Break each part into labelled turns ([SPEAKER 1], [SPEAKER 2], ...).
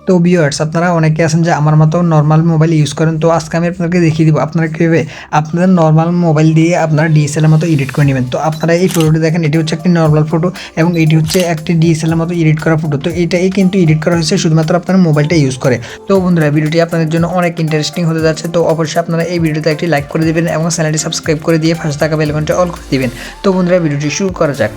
[SPEAKER 1] তো ভিউয়ার্স, আপনারা অনেকে আছেন যে আমার মতো নর্মাল মোবাইল ইউজ করেন। তো আজকে আমি আপনাদেরকে দেখিয়ে দিব আপনারা কীভাবে আপনাদের নর্মাল মোবাইল দিয়ে আপনারা ডিএসএলআর মতো এডিট করে নেবেন। তো আপনারা এই ফটোটি দেখেন, এটি হচ্ছে একটি নর্মাল ফটো এবং এটি হচ্ছে একটি ডিএসএলআর মতো এডিট করা ফটো। তো এটাই কিন্তু এডিট করা হয়েছে শুধুমাত্র আপনার মোবাইলটা ইউজ করে। তো বন্ধুরা, ভিডিওটি আপনাদের জন্য অনেক ইন্টারেস্টিং হতে যাচ্ছে। তো অবশ্যই আপনারা এই ভিডিওতে একটি লাইক করে দিবেন এবং চ্যানেলটি সাবস্ক্রাইব করে দিয়ে পাশে থাকা বেল আইকনটি অল করে দিবেন। তো বন্ধুরা, ভিডিওটি শুরু করা যাক।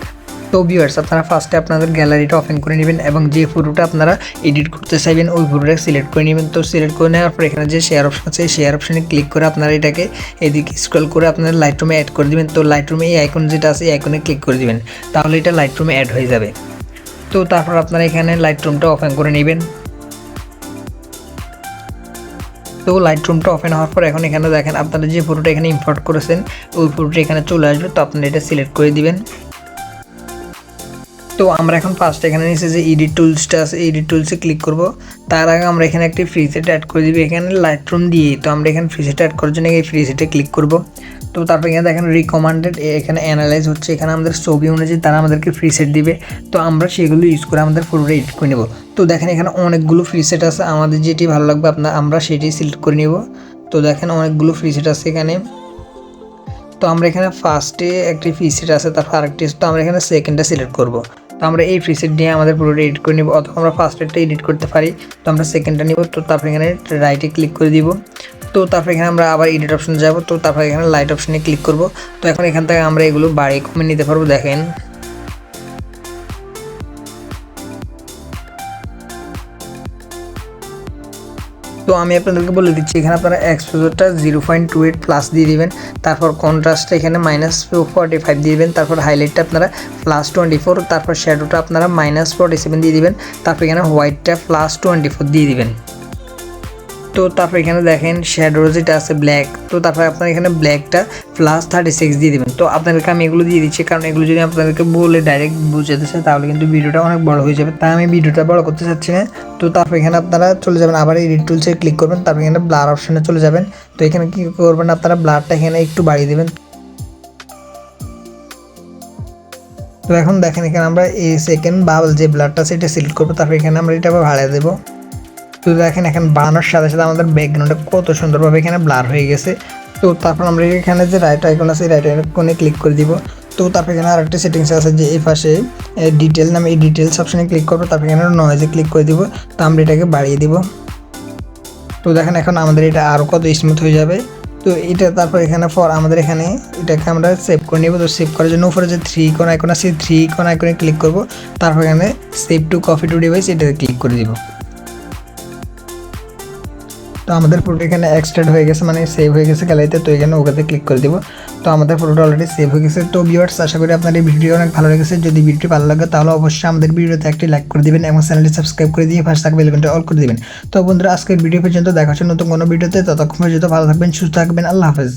[SPEAKER 1] তো ভিউয়ার্স, আপনারা ফার্স্টে আপনাদের গ্যালারিটা ওপেন করে নেবেন এবং যে ফটোটা আপনারা এডিট করতে চাইবেন ওই ফটোটা সিলেক্ট করে নেবেন। তো সিলেক্ট করে নেওয়ার পর এখানে যে শেয়ার অপশন আছে, শেয়ার অপশনে ক্লিক করে আপনারা এটাকে এদিকে স্ক্রল করে আপনারা লাইটরুমে অ্যাড করে দিবেন। তো লাইটরুমে এই আইকন যেটা আছে এই আইকনে ক্লিক করে দিবেন, তাহলে এটা লাইটরুমে অ্যাড হয়ে যাবে। তো তারপর আপনারা এখানে লাইটরুমটা ওপেন করে নেবেন। তো লাইটরুমটা ওপেন হওয়ার পর এখন এখানে দেখেন আপনারা যে ফটোটা এখানে ইম্পোর্ট করেছেন ওই ফটোটা এখানে চলে আসবে। তো আপনারা এটা সিলেক্ট করে দিবেন। তো আমরা এখন ফার্স্ট এখানে নিচে যে এডিট টুলসটা আছে এডিট টুলসে ক্লিক করব। তার আগে আমরা এখানে একটি প্রিসেট অ্যাড করে দিব এখানে লাইটরুম দিয়ে। তো আমরা এখানে প্রিসেট অ্যাড করার জন্য এই প্রিসেটে ক্লিক করব। তো তারপর এখানে দেখেন রিকমেন্ডেড, এখানে অ্যানালাইজ হচ্ছে, এখানে আমাদের ছবি অনুযায়ী তারা আমাদেরকে প্রিসেট দিবে। তো আমরা সেগুলো ইউজ করে আমাদের ফটোটা এডিট করে নেব। তো দেখেন এখানে অনেকগুলো প্রিসেট আছে, আমাদের যেটি ভালো লাগবে আমরা সেটি সিলেক্ট করে নেব। তো দেখেন অনেকগুলো প্রিসেট আছে এখানে। তো আমরা এখানে ফার্স্টে একটি প্রিসেট আছে, তারপর আরেকটি। তো আমরা এখানে সেকেন্ডটা সিলেক্ট করব। তো আমরা এই প্রিসেট নিয়ে আমাদের পুরোটা এডিট করে নিব, অথবা আমরা ফার্স্টেরটা এডিট করতে পারি। তো আমরা সেকেন্ডটা নিব। তো তারপর এখানে রাইটে ক্লিক করে দিব। তো তারপর এখানে আমরা আবার এডিট অপশন যাব। তো তারপর এখানে লাইট অপশনে ক্লিক করব। তো এখন এখান থেকে আমরা এগুলো বাড়িয়ে কমে নিতে পারবো। দেখেন তো আমি আপনাদেরকে বলে দিচ্ছি, এখানে আপনারা এক্সপোজারটা 0.28 প্লাস দিয়ে দিবেন। তারপর কন্ট্রাস্টটা এখানে -45 দিয়ে দিবেন। তারপর হাইলাইটটা আপনারা +24, তারপর শ্যাডোটা আপনারা -47 দিয়ে দিবেন। তারপর এখানে হোয়াইটটা +24 দিয়ে দিবেন। তো তারপর এখানে দেখেন শ্যাডো যেটা আছে ব্ল্যাক, তো তারপর আপনারা এখানে ব্ল্যাকটা +36 দিয়ে দেবেন। তো আপনাদেরকে আমি এগুলো দিয়ে দিচ্ছি, কারণ এগুলো যদি আপনাদেরকে বলে ডাইরেক্ট বুঝাতে চাই তাহলে কিন্তু ভিডিওটা অনেক বড় হয়ে যাবে, তাই আমি ভিডিওটা বড় করতে চাচ্ছি না। তো তারপর এখানে আপনারা চলে যাবেন, আবার এডিট টুলসে ক্লিক করবেন। তারপর এখানে ব্লার অপশনে চলে যাবেন। তো এখানে কী করবেন, আপনারা ব্লারটা এখানে একটু বাড়িয়ে দেবেন। তো এখন দেখেন এখানে আমরা এই সেকেন্ড বাবল যে ব্লারটা সেটা সিলেক্ট করবো। তারপর এখানে আমরা এটা আবার বাড়িয়ে দেবো। তো দেখেন এখন বানানোর সাথে সাথে আমাদের ব্যাকগ্রাউন্ডটা কত সুন্দরভাবে এখানে ব্লার হয়ে গেছে। তো তারপর আমরা এখানে যে রাইট আইকন আছে রাইট আইকনে ক্লিক করে দিব। তো তারপর এখানে আরেকটা সেটিংস আছে যে এই পাশে ডিটেল নামে, এই ডিটেলস অপশনে ক্লিক করবো। তারপর এখানে নয়েজে ক্লিক করে দিব। তো আমরা এটাকে বাড়িয়ে দিব। তো দেখেন এখন আমাদের এটা আরও কত স্মুথ হয়ে যাবে। তো এটা তারপর এখানে আমাদের এখানে এটাকে আমরা সেভ করে নেব। তো সেভ করার জন্য উপরে যে 3 কোণ আইকন আছে 3 কোণ আইকনে ক্লিক করব। তারপর এখানে save two copy to device এটাতে ক্লিক করে দিব। তো আমাদের ফটোটা এখানে এক্সট্রাক্ট হয়ে গেছে, মানে সেভ হয়ে গেছে গ্যালারিতে। তো এখানে ওকেতে ক্লিক করে দিব। তো আমাদের ফটোটা অলরেডি সেভ হয়ে গেছে। তো ভিউয়ার্স, আশা করি আপনার এই ভিডিও অনেক ভালো লেগেছে। যদি ভিডিওটি ভালো লাগে তাহলে অবশ্যই আমাদের ভিডিওতে একটি লাইক করে দিবেন এবং চ্যানেলটি সাবস্ক্রাইব করে দিয়ে পাশে থাকা বেল আইকনটি অল করে দিবেন। তো বন্ধুরা, আজকের ভিডিও পর্যন্ত দেখা হচ্ছে নতুন কোনো ভিডিওতে। ততক্ষণ পর্যন্ত ভালো থাকবেন, সুস্থ থাকবেন। আল্লাহ হাফেজ।